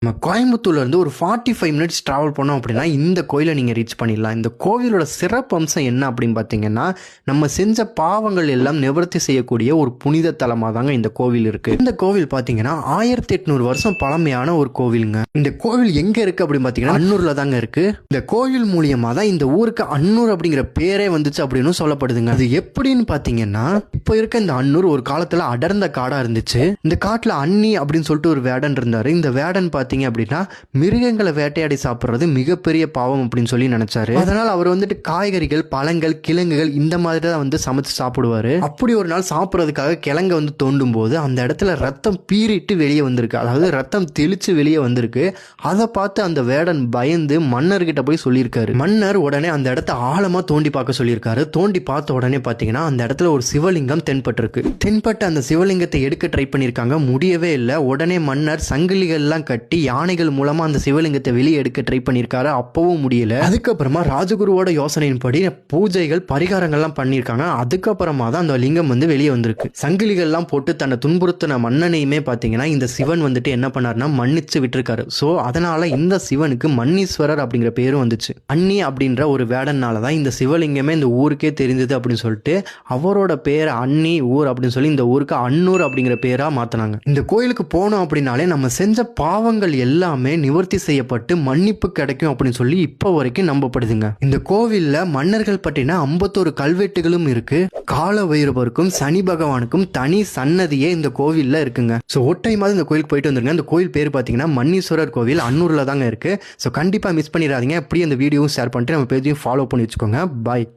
நம்ம கோயம்புத்தூர்லேருந்து ஒரு 45 மினிட்ஸ் ட்ராவல் பண்ணோம் அப்படின்னா இந்த கோயிலை நீங்கள் ரீச் பண்ணிடலாம். இந்த கோவிலோட சிறப்பு அம்சம் என்ன அப்படின்னு பார்த்தீங்கன்னா, நம்ம செஞ்ச பாவங்கள் எல்லாம் நிவர்த்தி செய்யக்கூடிய ஒரு புனித தலமாக தாங்க இந்த கோவில் இருக்குது. இந்த கோவில் பார்த்தீங்கன்னா 1800 வருஷம் பழமையான ஒரு கோவிலுங்க. இந்த கோவில் எங்கே இருக்குது அப்படின்னு பார்த்தீங்கன்னா அன்னூரில் தாங்க இருக்குது. இந்த கோவில் மூலியமாக தான் இந்த ஊருக்கு அன்னூர் அப்படிங்கிற பேரே வந்துச்சு அப்படின்னு சொல்லப்படுதுங்க. அது எப்படின்னு பார்த்தீங்கன்னா, இப்போ இருக்க இந்த அன்னூர் ஒரு காலத்தில் அடர்ந்த காடாக இருந்துச்சு. இந்த காட்டில் அன்னி அப்படின்னு சொல்லிட்டு ஒரு வேடன் இருந்தார். இந்த வேடன் அப்படின்னா மிருகங்களை வேட்டையாடி சாப்பிடுறது மிகப்பெரிய பாவம் அப்படின்னு சொல்லி நினைச்சாரு. அதனால அவர் வந்துட்டு காய்கறிகள், பழங்கள், கிழங்குகள் இந்த மாதிரி தான் வந்து சமைச்சு சாப்பிடுவாரு. அப்படி ஒரு நாள் சாப்பிட்றதுக்காக கிழங்க வந்து தோண்டும் போது அந்த இடத்துல ரத்தம் பீறிட்டு வெளியே வந்திருக்கு. அதாவது ரத்தம் தெளிச்சு வெளியே வந்திருக்கு. அதை பார்த்து அந்த வேடன் பயந்து மன்னர்கிட்ட போய் சொல்லியிருக்காரு. மன்னர் உடனே அந்த இடத்த ஆழமா தோண்டி பார்க்க சொல்லியிருக்காரு. தோண்டி பார்த்த உடனே பார்த்தீங்கன்னா அந்த இடத்துல ஒரு சிவலிங்கம் தென்பட்டிருக்கு. தென்பட்ட அந்த சிவலிங்கத்தை எடுக்க ட்ரை பண்ணியிருக்காங்க, முடியவே இல்லை. உடனே மன்னர் சங்கிலிகள்லாம் கட்டி யானைகள் மூலமா அந்த சிவலிங்கத்தை வெளியே எடுக்க ட்ரை பண்ணியிருக்காரு. அப்பவும் முடியல. அதுக்கப்புறமா ராஜகுருவோட யோசனையின்படி பூஜைகள், பரிகாரங்கள்லாம் பண்ணியிருக்காங்க. அதுக்கப்புறமா தான் அந்த லிங்கம் வந்து வெளியே வந்திருக்கு. சங்கிலிகள்லாம் போட்டு தன்னை துன்புறுத்தின மன்னனையுமே பார்த்தீங்கன்னா இந்த சிவன் வந்துட்டு என்ன பண்ணாருன்னா மன்னிச்சு விட்டுருக்காரு. ஸோ அதனால இந்த சிவனுக்கு மன்னீஸ்வரர் அப்படிங்கிற பேரும் வந்துச்சு. அன்னி அப்படின்ற ஒரு வேடனால தான் இந்த சிவலிங்கமே இந்த ஊருக்கே தெரிஞ்சது அப்படின்னு சொல்லிட்டு அவரோட பேரை அன்னி ஊர் அப்படின்னு சொல்லி இந்த ஊருக்கு அன்னூர் அப்படிங்கிற பேரா மாத்தினாங்க. இந்த கோயிலுக்கு போனோம் அப்படின்னாலே நம்ம செஞ்ச பாவங்கள் எல்லாமே நிவர்த்தி செய்யப்பட்டு மன்னிப்பு கிடைக்கும் அப்படின்னு சொல்லி இப்போ வரைக்கும் நம்பப்படுதுங்க. இந்த கோவில்ல மன்னர்கள் பற்றின 51 கல்வெட்டுகளும் இருக்கு. கால வைரவருக்கும் சனி பகவானுக்கும் தனி சன்னதியே இந்த கோவில்ல இருக்குங்க. ஸோ ஒட்டை மாதிரி இந்த கோயிலுக்கு போயிட்டு வந்துருங்க. இந்த கோயில் பேர் பார்த்தீங்கன்னா மன்னீஸ்வரர் கோவில், அன்னூர்ல தாங்க இருக்கு. ஸோ கண்டிப்பா மிஸ் பண்ணிடாதீங்க. அப்படியே அந்த வீடியோவும் ஷேர் பண்ணிட்டு நம்ம பேஜையும் ஃபாலோ பண்ணி வச்சுக்கோங்க. பாய்.